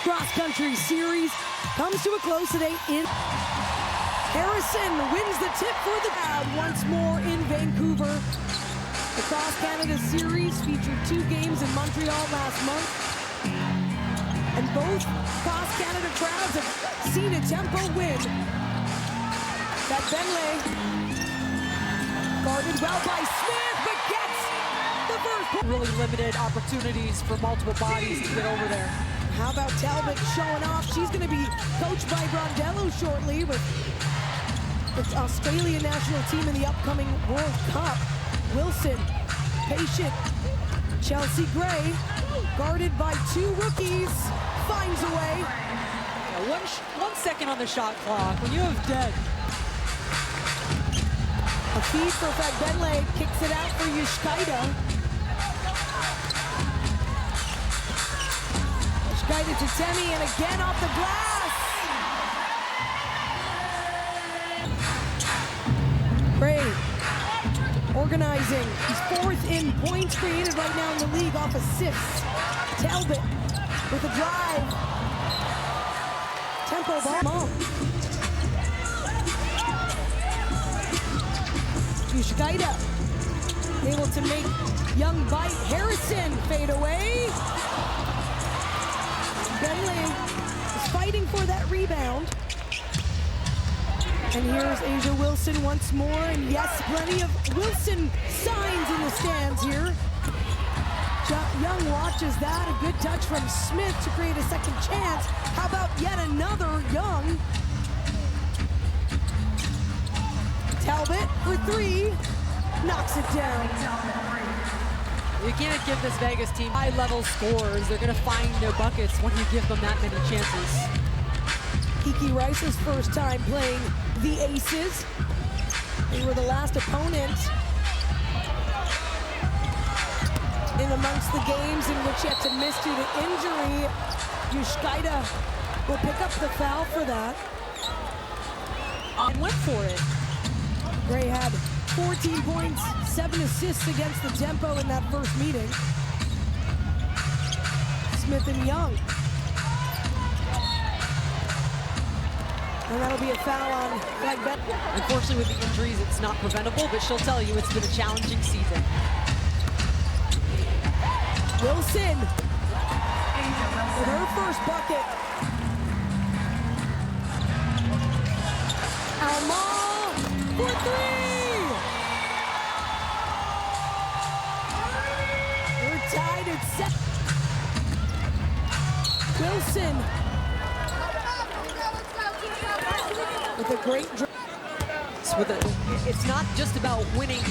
cross-country series comes to a close today in Harrison wins the tip for the crowd once more in Vancouver. The Cross Canada Series featured 2 games in Montreal last month. And both Cross Canada crowds have seen a tempo win. That Benley guarded well by Smith, but gets the first. Really limited opportunities for multiple bodies to get over there. How about Talbot showing off? She's going to be coached by Rondello shortly with the Australian national team in the upcoming World Cup. Wilson, patient. Chelsea Gray, guarded by 2 rookies, finds a way. Yeah, 1 second on the shot clock. When you have dead. A feed for Fagbenle, kicks it out for Yushkaida. Yushkaida to Temi, and again off the glass. Gray organizing. He's 4th in points created right now in the league off assists. Talbot with a drive. Tempo ball. Yushkaida able to make Young bite. Harrison fade away. Benley is fighting for that rebound. And here's Asia Wilson once more, and yes, plenty of Wilson signs in the stands here. Young watches that, a good touch from Smith to create a second chance. How about yet another Young? Talbot for 3, knocks it down. You can't give this Vegas team high-level scores. They're gonna find their buckets when you give them that many chances. Kiki Rice's first time playing the Aces. They were the last opponent in amongst the games in which he had to miss due to injury. Yushkaida will pick up the foul for that. And went for it. Gray had 14 points, 7 assists against the tempo in that first meeting. Smith and Young. And that'll be a foul on Fagbenle. Unfortunately, with the injuries, it's not preventable, but she'll tell you it's been a challenging season. Wilson with her first bucket. Alma for 3! We're tied at 7. Wilson with a great drive. It's not just about winning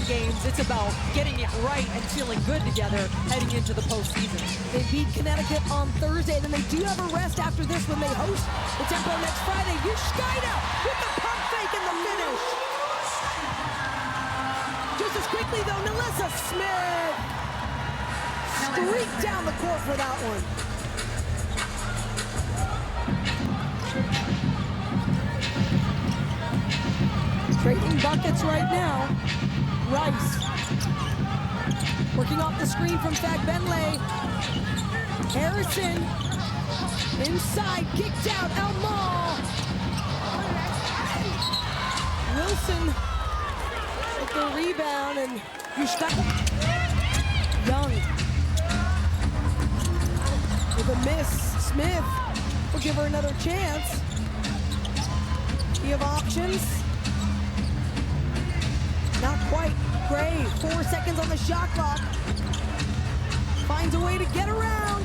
games, it's about getting it right and feeling good together heading into the postseason. They beat Connecticut on Thursday, then they do have a rest after this when they host the Tempo next Friday. Yushkaida with the pump fake in the finish. Just as quickly though, Nalissa Smith streaked down the court for that one. Trading buckets right now. Rice working off the screen from Fagbenle. Harrison inside, kicked out. Elmore. Wilson with the rebound, and Yushkaida. Young with a miss. Smith will give her another chance. You have options. Not quite. Gray, 4 seconds on the shot clock. Finds a way to get around.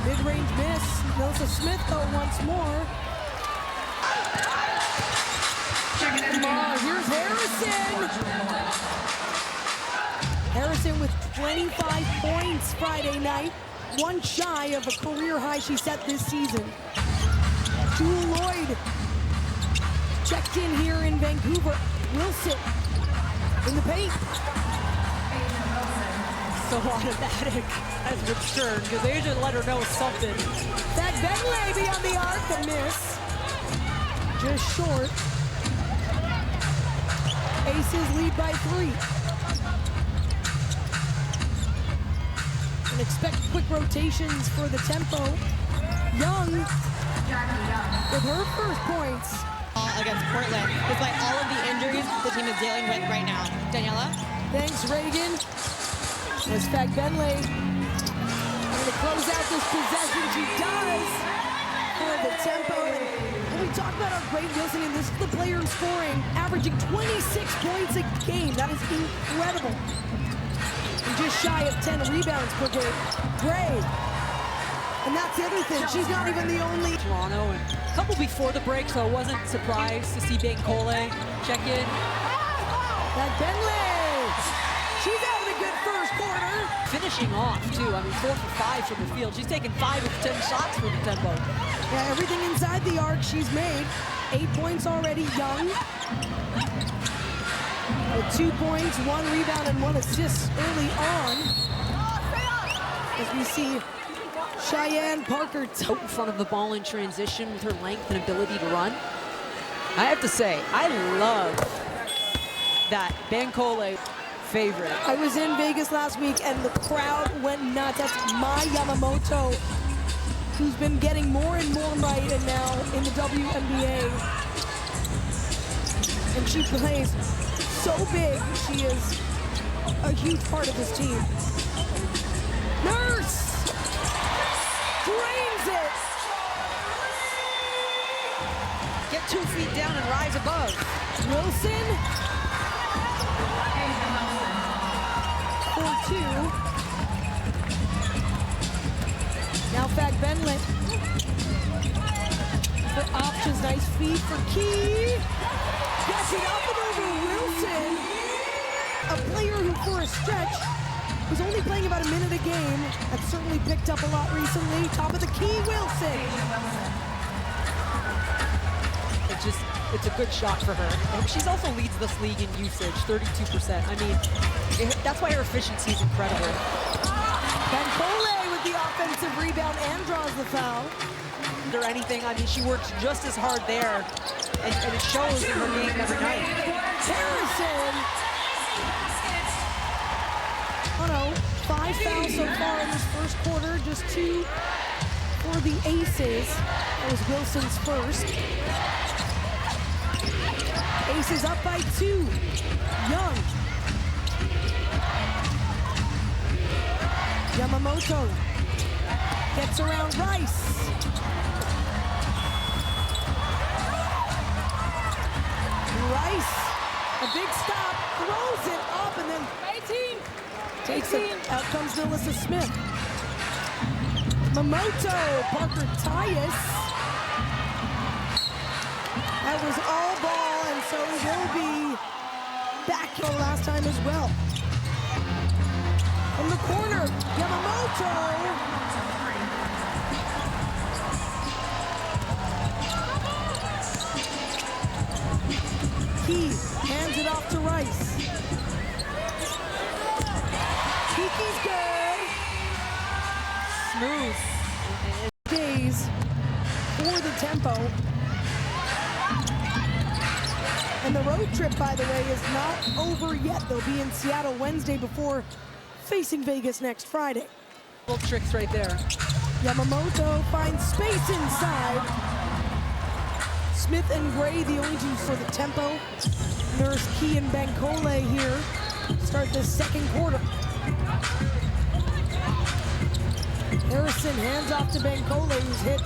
Mid-range miss. Nalissa Smith though once more. Here's Harrison. Harrison with 25 points Friday night. 1 shy of a career high she set this season. Jewel Lloyd checked in here in Vancouver. Wilson in the paint. So automatic as absurd because they usually let her know something. Fagbenle beyond the arc, the miss. Just short. Aces lead by 3. And expect quick rotations for the tempo. Young with her first points. Against Portland, despite all of the injuries the team is dealing with right now. Daniela? Thanks, Reagan. As Fagbenle going to close out this possession. She does for the tempo. And we talk about our great Wilson, and this is the player scoring, averaging 26 points a game. That is incredible. And just shy of 10 rebounds per game. Gray. And that's the other thing. She's not even the only. Toronto, and a couple before the break, so I wasn't surprised to see Bankole check in. Fagbenle. She's having a good first quarter. Finishing off, too. I mean, 4 for 5 from the field. She's taken 5 of 10 shots for the tempo. Yeah, everything inside the arc she's made. 8 points already, Young. With 2 points, 1 rebound, and 1 assist early on. As we see Cheyenne Parker Out in front of the ball in transition with her length and ability to run. I have to say, I love that Bankole favorite. I was in Vegas last week and the crowd went nuts. That's Mai Yamamoto, who's been getting more and more right now in the WNBA. And she plays so big. She is a huge part of this team. Nurse drains it. Get 2 feet down and rise above. Wilson. 4-2. Now Fagbenle for options. Nice feed for Key. Gets it up and over Wilson. A player who for a stretch was only playing about a minute a game. That's certainly picked up a lot recently. Top of the key, Wilson. It's a good shot for her. And she's also leads this league in usage, 32%. I mean, that's why her efficiency is incredible. Bankole with the offensive rebound and draws the foul. Or anything, I mean, she works just as hard there, and it shows in her game every night. Harrison. Oh no, 5 fouls so far in this first quarter, just 2 for the Aces. That was Wilson's first. Aces up by 2. Young. Yamamoto gets around Rice. Rice, a big stop, throws it up, and then 18 takes it. Out comes Melissa Smith. Mamoto, Parker Tyus. That was all ball, and so will be back the last time as well. From the corner, Yamamoto. Key hands it off to Rice. Kiki's good. Smooth. Days for the tempo. And the road trip, by the way, is not over yet. They'll be in Seattle Wednesday before facing Vegas next Friday. Little tricks right there. Yamamoto finds space inside. Smith and Gray, the only two for the tempo. Nurse, Key, and Bankole here start the second quarter. Harrison hands off to Bankole, who's hit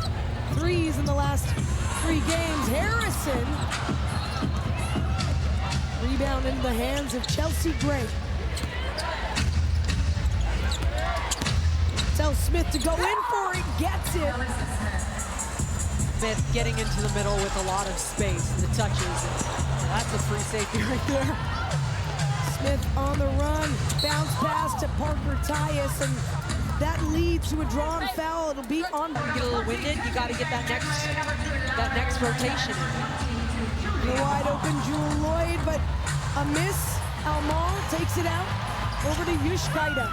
3s in the last 3 games. Harrison, rebound into the hands of Chelsea Gray. Tells Smith to go in for it, gets it. Smith getting into the middle with a lot of space, the touches. That's a free safety right there. Smith on the run, bounce pass to Parker Tyus, and that leads to a drawn foul. It'll be on. You get a little winded, you got to get that next rotation. The wide open Jewel Lloyd, but a miss. Almal takes it out over to Yushkaida.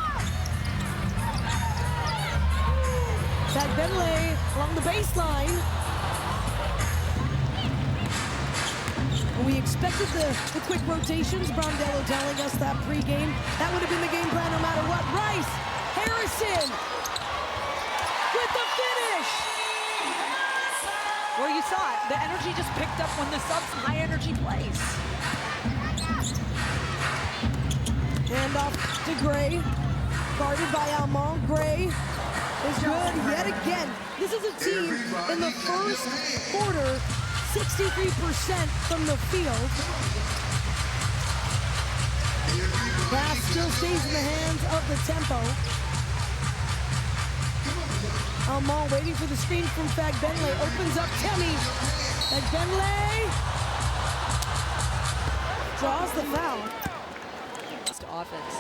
Fagbenle along the baseline. We expected the quick rotations. Brondello telling us that pregame. That would have been the game plan no matter what. Rice, Harrison with the finish. Well, you saw it. The energy just picked up when the subs high energy plays. Handoff to Gray. Guarded by Almond. Gray is good yet again. This is a team in the first quarter, 63% from the field. Pass still stays in the hands of the tempo. Almond waiting for the screen from Fagbenle. Opens up Temi. Fagbenle draws the foul. Offense.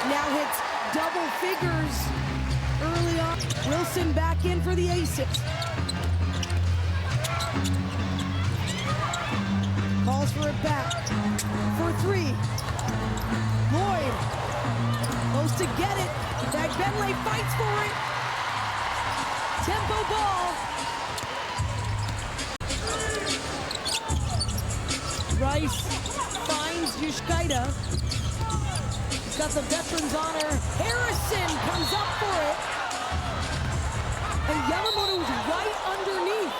Now hits double figures early on. Wilson back in for the aces. Calls for it back. For three. Lloyd goes to get it. Fagbenle fights for it. Tempo ball. Rice finds Yushkaida. He's got the veterans on her. Harrison comes up for it. And Yamamoto is right underneath.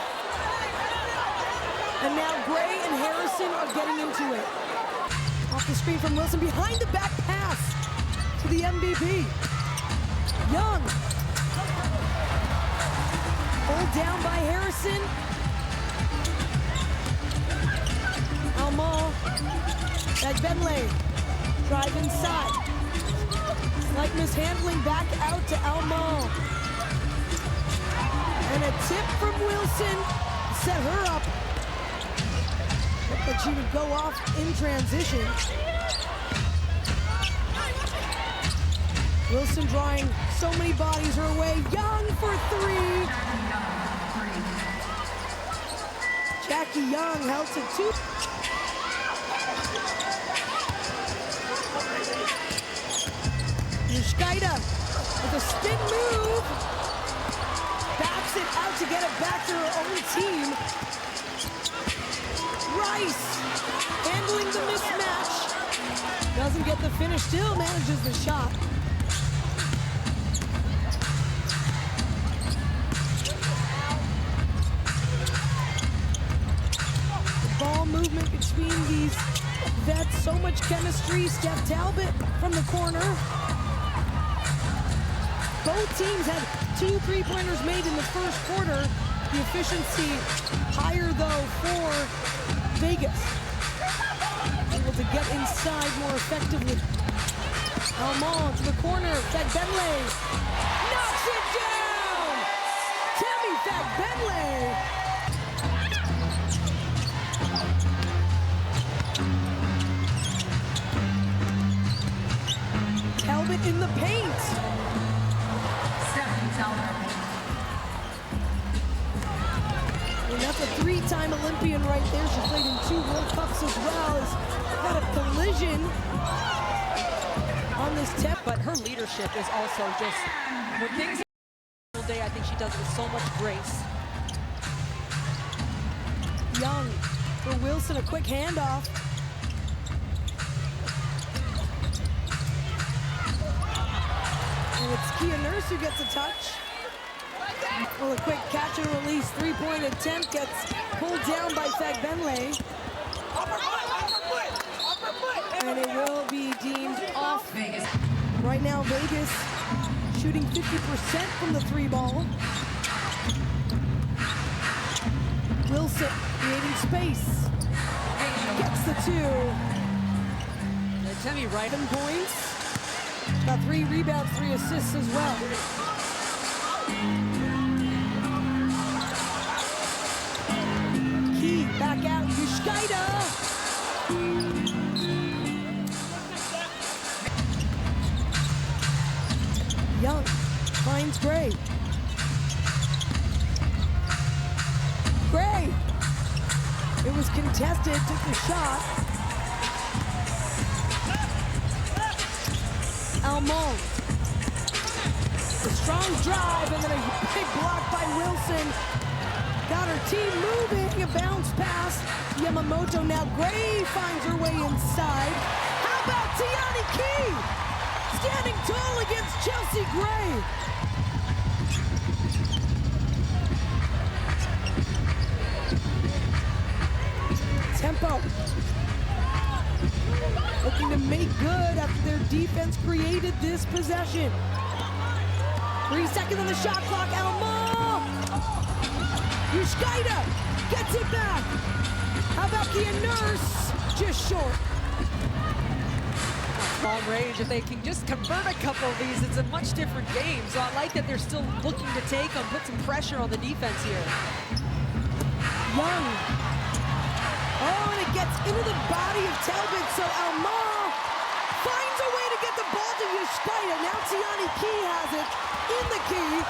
And now Gray and Harrison are getting into it. Off the screen from Wilson, behind the back pass to the MVP. Young. Pulled down by Harrison. Almond. Fagbenle. Drive inside. Slight mishandling back out to Almond. And a tip from Wilson set her up. But she would go off in transition. Wilson drawing so many bodies her way. Young for three. Jackie Young held to two. Yushkaida with a spin move. Backs it out to get it back to her own team. Rice handling the mismatch. Doesn't get the finish, still manages the shot. The ball movement between these vets, so much chemistry. Steph Talbot from the corner. Both teams had 2 3-pointers made in the first quarter. The efficiency higher though for Vegas. Able to get inside more effectively. Almond to the corner. Fagbenle knocks it down. Temi Fagbenle. Talbot in the paint. And that's a 3-time Olympian right there. She played in 2 World Cups as well. Has got a collision on this tip. But her leadership is also just, when things all day, I think she does it with so much grace. Young for Wilson, a quick handoff. And it's Kia Nurse who gets a touch. Well, a quick catch and release 3-point attempt gets pulled down by Fagbenle. And it will be deemed off. Right now, Vegas shooting 50% from the 3-ball. Wilson creating space. Gets the 2. And Temi right 7 points. Got 3 rebounds, 3 assists as well. Key back out. Yushkaida. Young finds Gray. Gray. It was contested, took the shot. Almond. A strong drive and then a big block by Wilson. Got her team moving, a bounce pass. Yamamoto, now Gray finds her way inside. How about Tiani Key? against Chelsea Gray. Tempo. Looking to make good after their defense created this possession. 3 seconds on the shot clock. Alma! Yushkaida gets it back. How about Kia Nurse? Just short. Long range, if they can just convert a couple of these, it's a much different game. So I like that they're still looking to take them, put some pressure on the defense here. Young. Oh, and it gets into the body of Talbot, so Alma finds a way to get the ball to Yushkaida. Now Tiani Key has it in the key.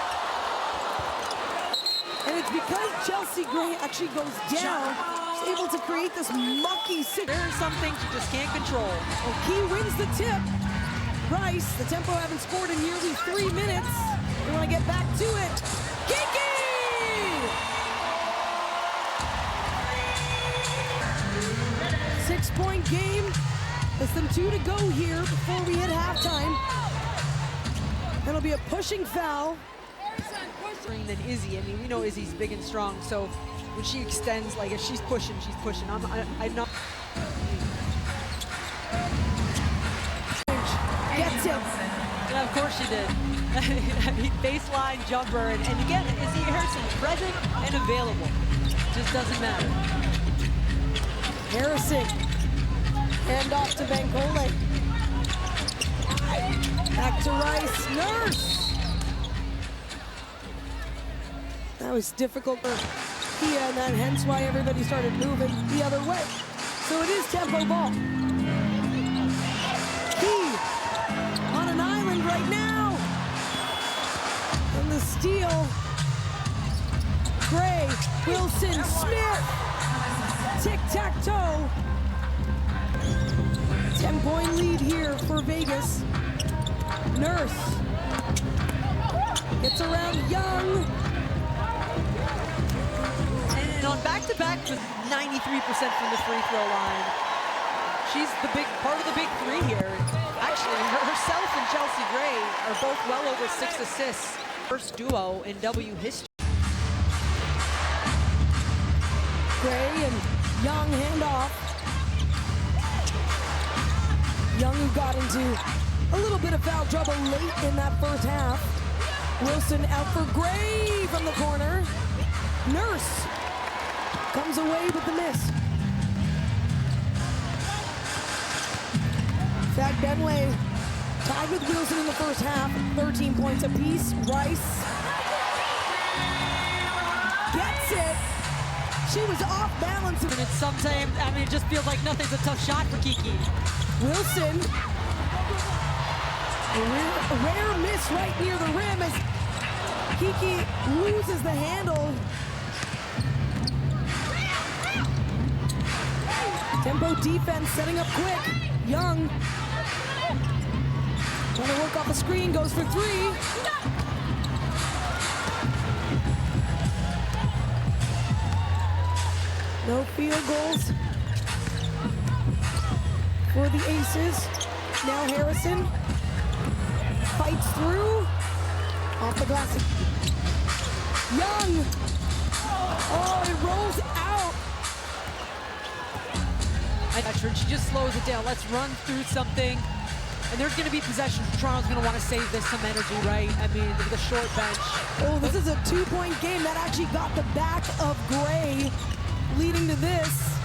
And it's because Chelsea Gray actually goes down, she's able to create this mucky situation. There are some things you just can't control. Well, Key wins the tip. Rice, the Tempo haven't scored in nearly 3 minutes. They want to get back to it. Kiki! 6-point game. Less than 2 to go here before we hit halftime. That'll be a pushing foul. Than Izzy. I mean, we know Izzy's big and strong, so when she extends, like if she's pushing, she's pushing. I'm not. Gets it. Yeah, of course she did. I mean, baseline jumper, and again, Izzy Harrison present and available. Just doesn't matter. Harrison. Hand off to Bankole. Back to Rice. Nurse. That was difficult for Kia, and then hence why everybody started moving the other way. So it is Tempo ball. Key on an island right now. And the steal. Gray, Wilson, Smith. Tic-tac-toe. 10-point lead here for Vegas. Nurse gets around Young. And on back-to-back with 93% from the free throw line. She's the big part of the big three here. Actually, herself and Chelsea Gray are both well over 6 assists. First duo in W history. Gray and Young handoff. Young, who got into a little bit of foul trouble late in that first half. Wilson out for Gray from the corner. Nurse comes away with the miss. Fag Benway tied with Wilson in the first half, 13 points apiece. Rice gets it. She was off balance. And it's sometimes, I mean, it just feels like nothing's a tough shot for Kiki. Wilson, a rare miss right near the rim as Kiki loses the handle. Tempo defense setting up quick. Young trying to work off a screen, goes for 3. No field goals for the Aces. Now Harrison fights through. Off the glass. Young. Oh, it rolls out. She just slows it down. Let's run through something. And there's going to be possessions. Toronto's going to want to save this some energy, right? I mean, the short bench. Oh, this is a 2-point game that actually got the back of Gray, leading to this.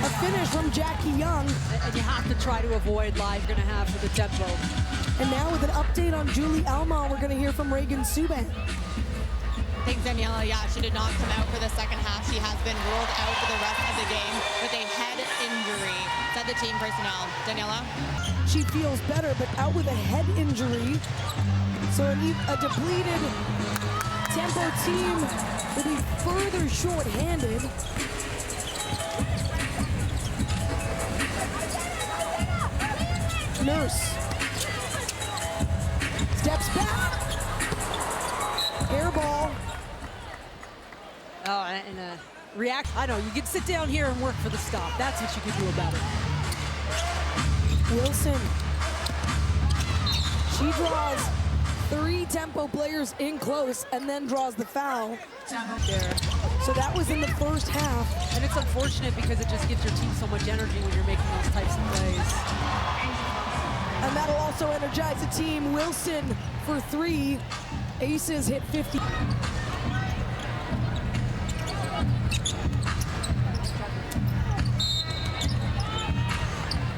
A finish from Jackie Young. And you have to try to avoid live you're going to have for the Tempo. And now with an update on Julie Alma, we're going to hear from Reagan Subban. Thanks, Daniela. Yeah, she did not come out for the second half. She has been ruled out for the rest of the game with a head injury, said the team personnel. Daniela? She feels better, but out with a head injury. So a depleted Tempo team will be further short-handed. Nurse steps back. Air ball. Oh, and react. I know, you can sit down here and work for the stop. That's what you can do about it. Wilson. She draws 3 tempo players in close and then draws the foul. There. So that was in the first half. And it's unfortunate because it just gives your team so much energy when you're making those types of plays. And that'll also energize the team. Wilson for 3. Aces hit 50.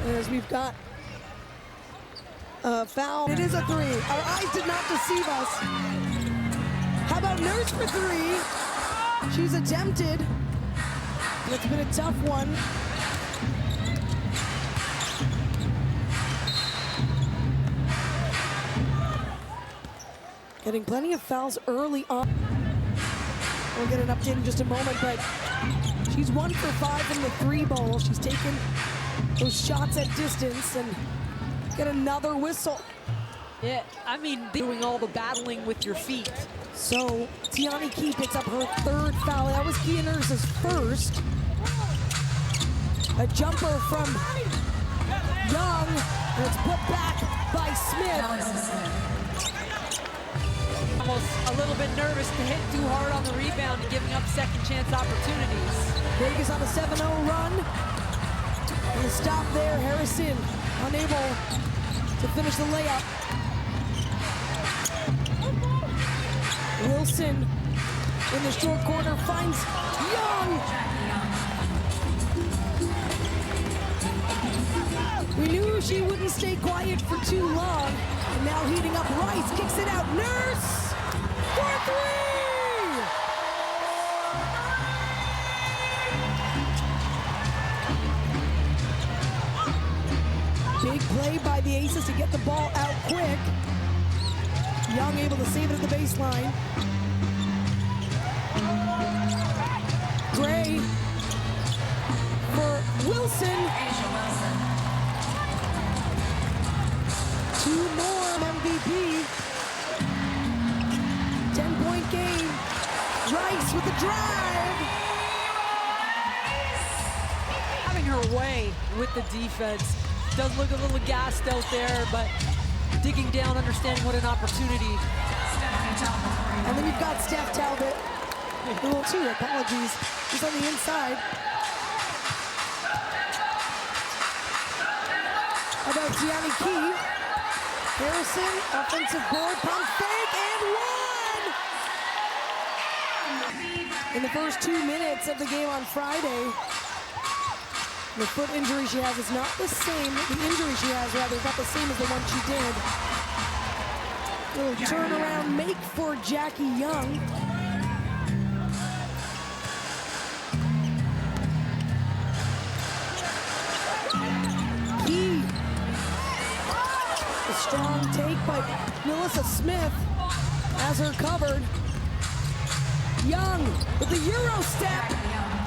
As we've got a foul. It is a 3. Our eyes did not deceive us. How about Nurse for 3? She's attempted. It's been a tough one. Getting plenty of fouls early on. We'll get an update in just a moment, but she's 1 for 5 from the 3 ball. She's taken those shots at distance and get another whistle. Yeah, I mean, doing all the battling with your feet. So Tiani Key picks up her 3rd foul. That was Kia Nurse's first. A jumper from Young, and it's put back by Smith. Almost a little bit nervous to hit too hard on the rebound and giving up second chance opportunities. Vegas on a 7-0 run. And a stop there, Harrison unable to finish the layup. Wilson in the short corner finds Young. We knew she wouldn't stay quiet for too long. And now heating up, Rice kicks it out. Nurse for 3! Big play by the Aces to get the ball out quick. Young able to save it at the baseline. Gray for Wilson. 2 more MVP. 10-point game. Rice with the drive. Having her way with the defense. Does look a little gassed out there, but digging down, understanding what an opportunity. And then you've got Steph Talbot. Well, 2 apologies. He's on the inside. How about Tiani Key? Harrison, offensive board, pump fake, and 1! In the first 2 minutes of the game on Friday, the foot injury she has is not the same. The injury she has, rather, is not the same as the one she did. Little turnaround make for Jackie Young. Key. A strong take by Melissa Smith has her covered. Young with the Euro step.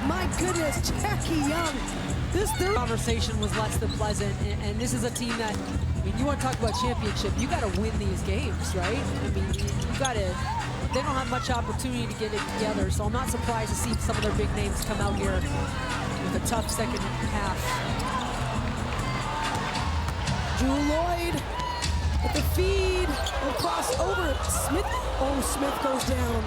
My goodness, Jackie Young. This third conversation was less than pleasant, and this is a team that, I mean, you want to talk about championship, you got to win these games, right? I mean, you got to, they don't have much opportunity to get it together, so I'm not surprised to see some of their big names come out here with a tough second half. Drew Lloyd with the feed, will cross over. Smith, oh, Smith goes down.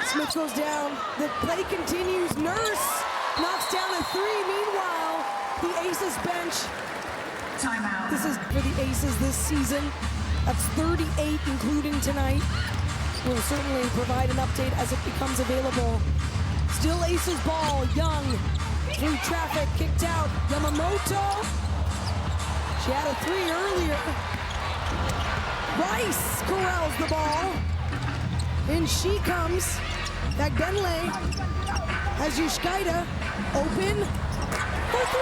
Smith goes down, the play continues, Nurse knocks down a 3. Meanwhile, the Aces bench. Timeout. This is for the Aces this season. That's 38, including tonight. We'll certainly provide an update as it becomes available. Still Aces ball, Young, through traffic, kicked out. Yamamoto, she had a 3 earlier. Rice corrals the ball. In she comes. Bagbenle has Yushkaida open for 3!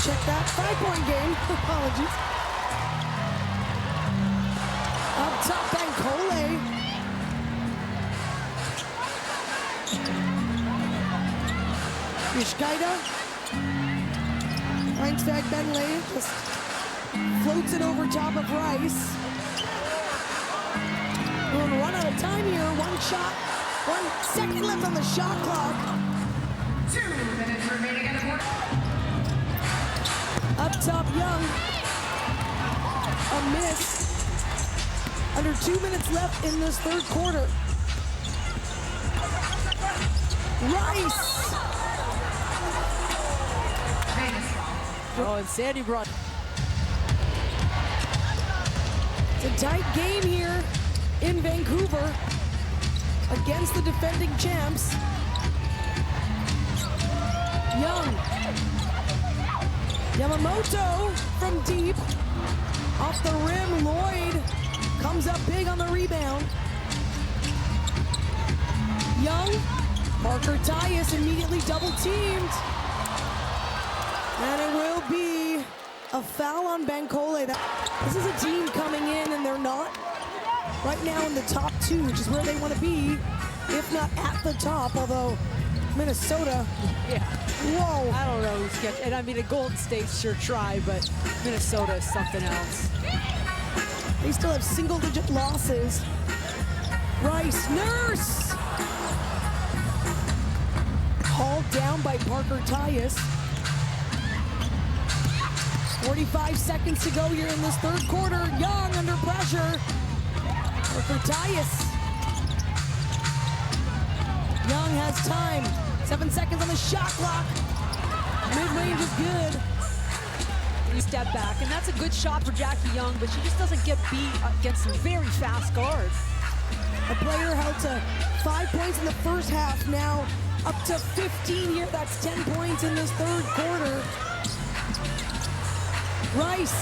Check that 5-point game. Apologies. Up top, Bankole. Yushkaida finds Bagbenle, just floats it over top of Rice. We're gonna run out of time here. shot. 1 second left on the shot clock. 2 minutes remaining in the quarter. Up top, Young. A miss. Under 2 minutes left in this third quarter. Rice. Oh, and Sandy brought. It's a tight game here in Vancouver against the defending champs. Young. Yamamoto from deep. Off the rim, Lloyd comes up big on the rebound. Young, Parker Tyus immediately double teamed. And it will be a foul on Bancole. This is a team coming in and they're not right now in the top 2, which is where they want to be, if not at the top, although Minnesota. Yeah. Whoa. I don't know who's catching. And I mean, a Golden State sure try, but Minnesota is something else. They still have single-digit losses. Rice, Nurse! Hauled down by Parker Tyus. 45 seconds to go here in this third quarter. Young under pressure. Parker Tyus. Young has time. 7 seconds on the shot clock. Mid-range is good. Step back, and that's a good shot for Jackie Young, but she just doesn't get beat against some very fast guards. A player held to 5 points in the first half, now up to 15 here. That's 10 points in this third quarter. Rice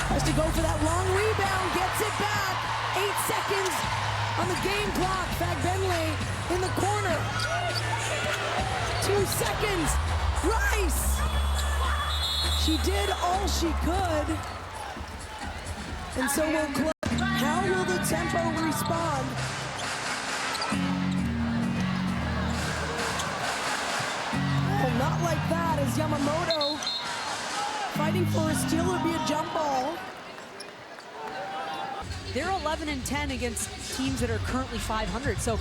has to go for that long rebound, gets it back. 8 seconds on the game clock. Fagbenle in the corner. 2 seconds. Rice! She did all she could. And so will close. How will the tempo respond? Well, not like that, as Yamamoto fighting for a steal. Would be a jump ball. They're 11-10 against teams that are currently 500. So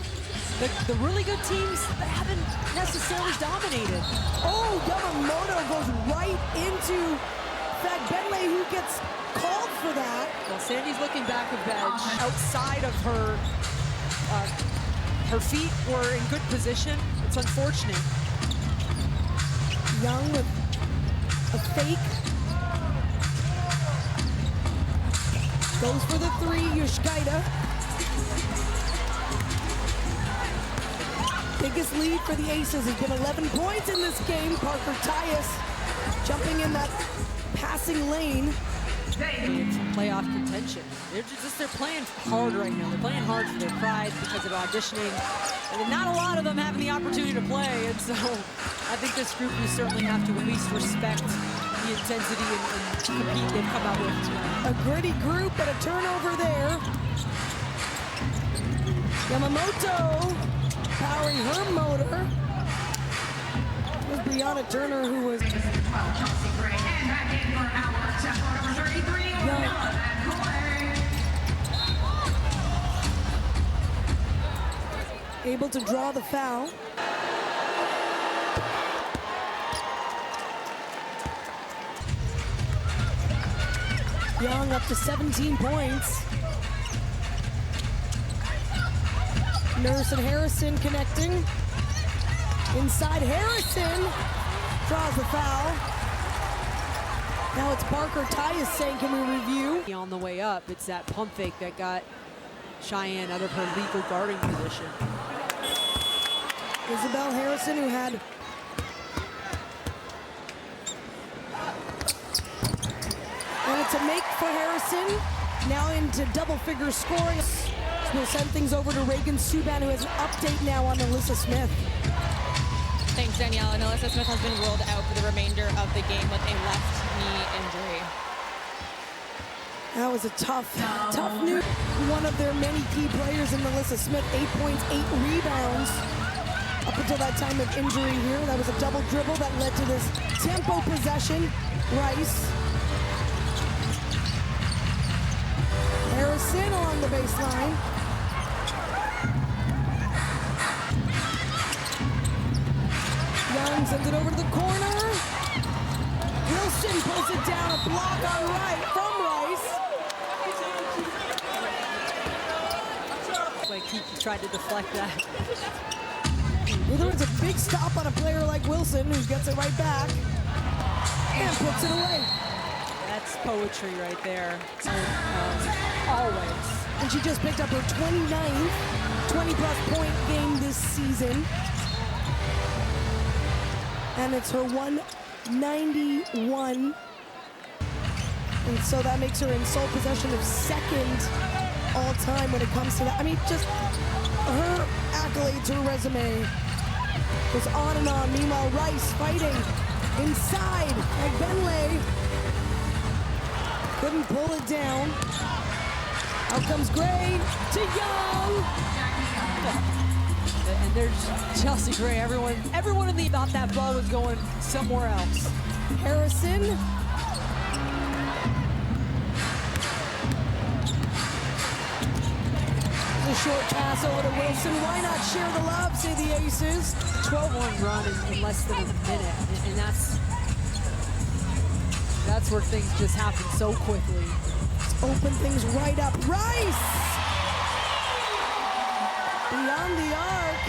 the really good teams, they haven't necessarily dominated. Oh, Yamamoto goes right into Fagbenle, who gets called for that. Well, Sandy's looking back of bench. Outside of her, her feet were in good position. It's unfortunate. Young with a fake. Goes for the 3, Yushkaita. Biggest lead for the Aces has been 11 points in this game. Parker Tyus jumping in that passing lane. From playoff contention. They're playing hard right now. They're playing hard for their pride because of auditioning. And not a lot of them having the opportunity to play. And so I think this group, you certainly have to at least respect the intensity and compete they've come out with tonight. A gritty group, but a turnover there. Yamamoto powering her motor. It was Brianna Turner who was Chelsea Gray, and back in for our tempo number 33. able to draw the foul. Young up to 17 points. Nurse and Harrison connecting. Inside, Harrison draws the foul. Now it's Parker Tyus saying, can we review? On the way up, it's that pump fake that got Cheyenne out of her legal guarding position. Isabel Harrison, who had and it's a make for Harrison. Now into double-figure scoring. We'll send things over to Reagan Subban, who has an update now on Alyssa Smith. Thanks, Danielle. And Alyssa Smith has been ruled out for the remainder of the game with a left knee injury. That was a tough news. One of their many key players in Alyssa Smith, 8 points, 8 rebounds. Up until that time of injury here, that was a double dribble that led to this tempo possession. Rice. Harrison along the baseline. baseline. Young sends it over to the corner. Wilson pulls it down, a block on right from Rice. Like he tried to deflect that. Either it's a big stop on a player like Wilson, who gets it right back and puts it away. That's poetry right there. Always. And she just picked up her 29th 20-plus point game this season. And it's her 191. And so that makes her in sole possession of second all-time when it comes to that. I mean, just her accolades, her resume goes on and on. Meanwhile, Rice fighting inside. And Benley couldn't pull it down. Out comes Gray to Young. And there's Chelsea Gray. Everyone in the thought that ball was going somewhere else. Harrison. The short pass over to Wilson. Why not share the love, say the Aces. 12-1 run in less than a minute. And that's where things just happen so quickly. Open things right up. Rice! Beyond the arc.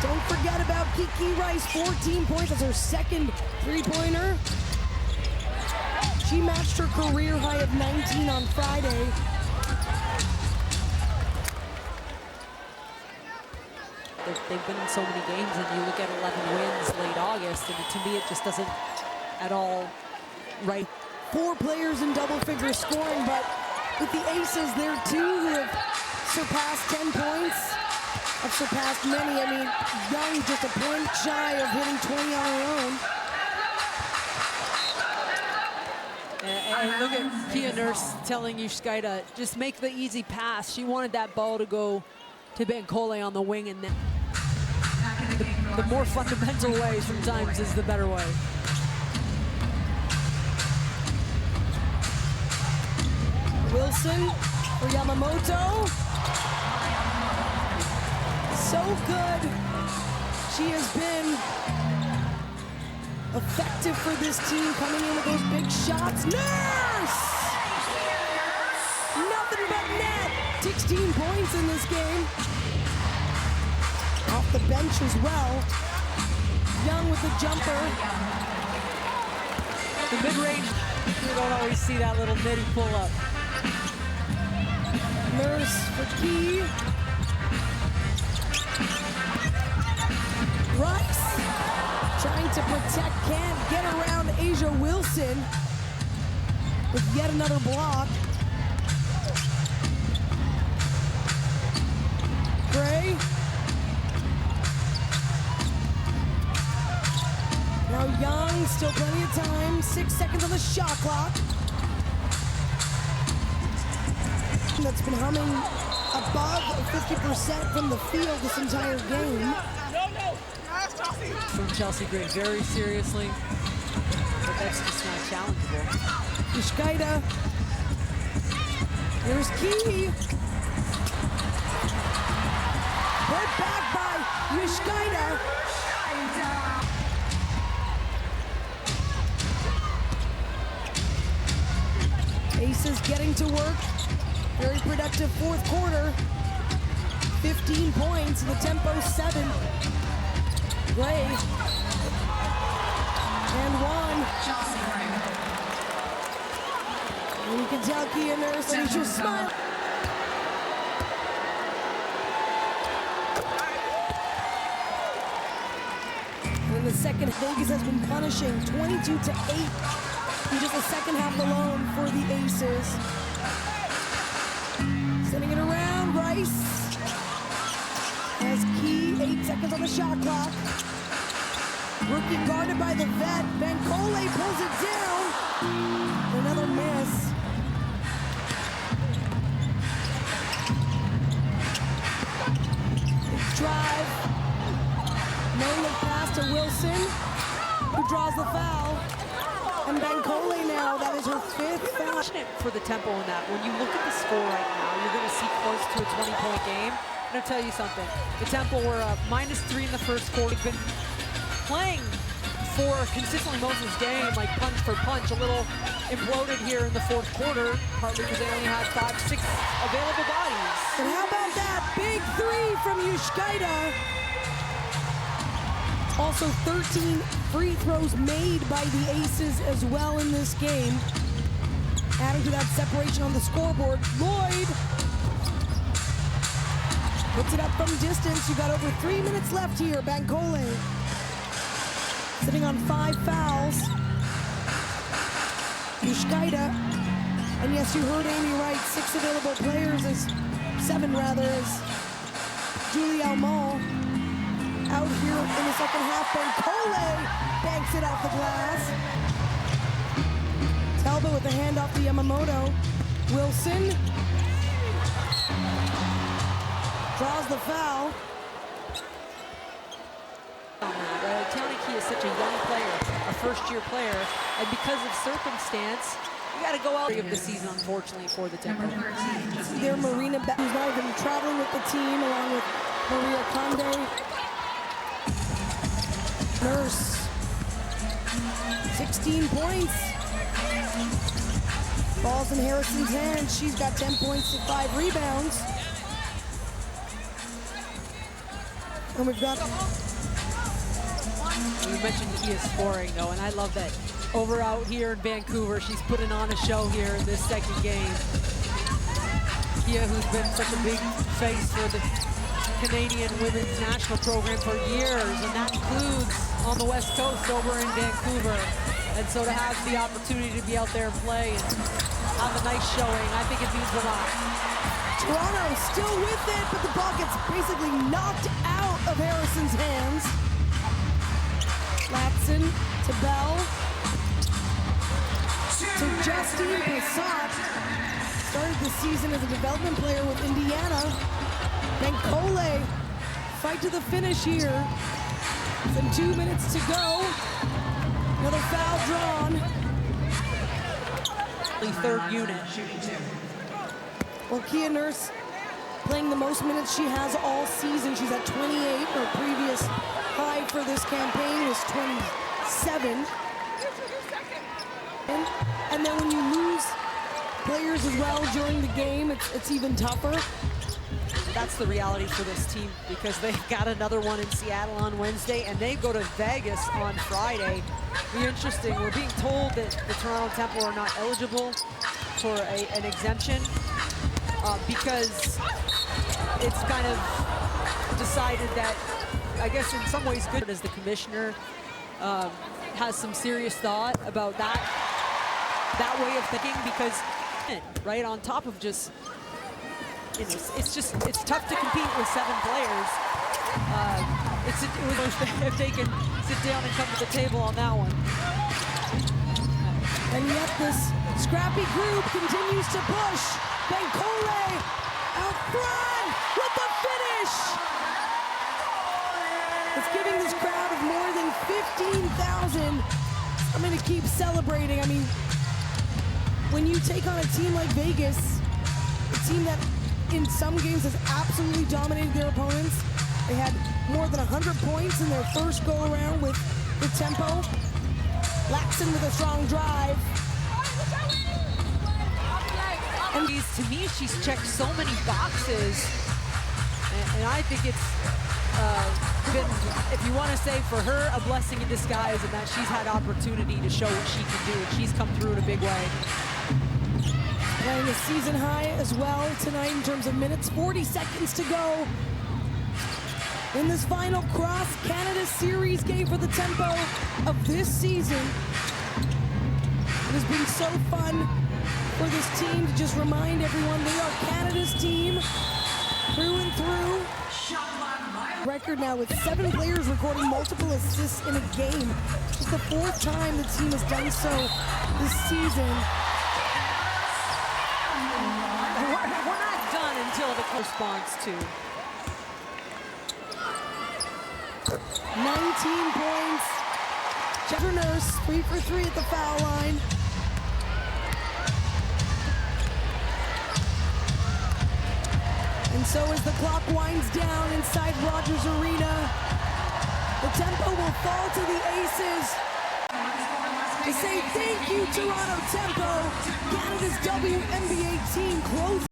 Don't forget about Kiki Rice, 14 points. That's her second three-pointer. She matched her career high of 19 on Friday. They've been in so many games, and you look at 11 wins late August, and to me it just doesn't at all right. 4 players in double-figure scoring, but with the Aces, there are 2 who have surpassed 10 points. Have surpassed many. I mean, Young just a point shy of hitting 20 on her own. And look at Kia Nurse telling Yushkaita, just make the easy pass. She wanted that ball to go to Bankole on the wing, and then the more fundamental way sometimes is the better way. Wilson for Yamamoto. So good. She has been effective for this team, coming in with those big shots. Nurse! Nothing but net. 16 points in this game. Off the bench as well. Young with the jumper. The mid-range, you don't always see that little nitty pull-up. Nurse for Key. Rice trying to protect, can't get around Asia Wilson with yet another block. Gray. Now Young, still plenty of time. 6 seconds on the shot clock. That's been humming above 50% from the field this entire game. From Chelsea Gray very seriously, but that's just not challengeable. Yushkaita. Here's Key. Put back by Yushkaita. Aces getting to work. Very productive fourth quarter. 15 points, the tempo 7. Gray. And 1. And you can tell Kia Nurse, and she'll smile. In the second, Vegas has been punishing 22-8 in just the second half alone for the Aces. Sending it around, Rice. Has Key, 8 seconds on the shot clock. Rookie guarded by the vet. Bankole pulls it down. Another miss. Drive. No look pass to Wilson, who draws the foul. And Bankole now, that is her 5th foul. For the tempo in that, when you look at the score right now, you're going to see close to a 20-point game. I'm going to tell you something. The Temple were -3 in the first quarter. Been playing for consistently most of this game, like punch for punch. A little imploded here in the 4th quarter, partly because they only had 5-6 available bodies. And how about that big 3 from Yushkaida? Also 13 free throws made by the Aces as well in this game. Adding to that separation on the scoreboard, Lloyd puts it up from distance. You got over 3 minutes left here. Bankole sitting on 5 fouls. Yushkaida, and yes, you heard Amy right, 6 available players, 7 rather, as Julie Almond out here in the second half. Bankole banks it off the glass. Talbot with the handoff to Yamamoto. Wilson draws the foul. Tawniki is such a young player, a first-year player, and because of circumstance, you got to go out of the season, unfortunately, for the Temple. There, Marina, who's now been traveling with the team, along with Maria Conde. Nurse, 16 points. Ball's in Harrison's hands. She's got 10 points and 5 rebounds. And we've got... You mentioned Kia scoring, though, and I love that. Over out here in Vancouver, she's putting on a show here in this second game. Kia, who's been such a big face for the Canadian women's national program for years, and that includes on the West Coast over in Vancouver. And so to have the opportunity to be out there and play and have a nice showing, I think it means a lot. Toronto still with it, but the ball gets basically knocked out of Harrison's hands. Latson to Bell. To Justine Passat. Started the season as a development player with Indiana. Bankole, fight to the finish here. Then 2 minutes to go. Another foul drawn. The 3rd unit. Well, Kia Nurse playing the most minutes she has all season. She's at 28. Her previous high for this campaign was 27. And then when you lose players as well during the game, it's even tougher. That's the reality for this team, because they've got another one in Seattle on Wednesday, and they go to Vegas on Friday. Be interesting. We're being told that the Toronto Temple are not eligible for an exemption because it's kind of decided that, I guess in some ways good, as the commissioner has some serious thought about that way of thinking, because right on top of just, you know, it's tough to compete with 7 players. It was if they can sit down and come to the table on that one. And yet this scrappy group continues to push. Bankole out front with the finish. It's giving this crowd of more than 15,000. I'm going to keep celebrating. I mean, when you take on a team like Vegas, a team that in some games has absolutely dominated their opponents. They had more than 100 points in their first go-around with the tempo. Latson with a strong drive. And to me, she's checked so many boxes, and I think it's been, if you want to say for her, a blessing in disguise, in that she's had opportunity to show what she can do, and she's come through in a big way. Playing a season high as well tonight in terms of minutes. 40 seconds to go in this final cross-Canada series game for the tempo of this season. It has been so fun for this team to just remind everyone they are Canada's team through and through. Record now with 7 players recording multiple assists in a game. It's the 4th time the team has done so this season. We're not done until the response to 19 points, Jennifer Nurse, 3 for 3 at the foul line. And so as the clock winds down inside Rogers Arena, the tempo will fall to the Aces. To say thank you, Toronto Tempo, Canada's WNBA team closes.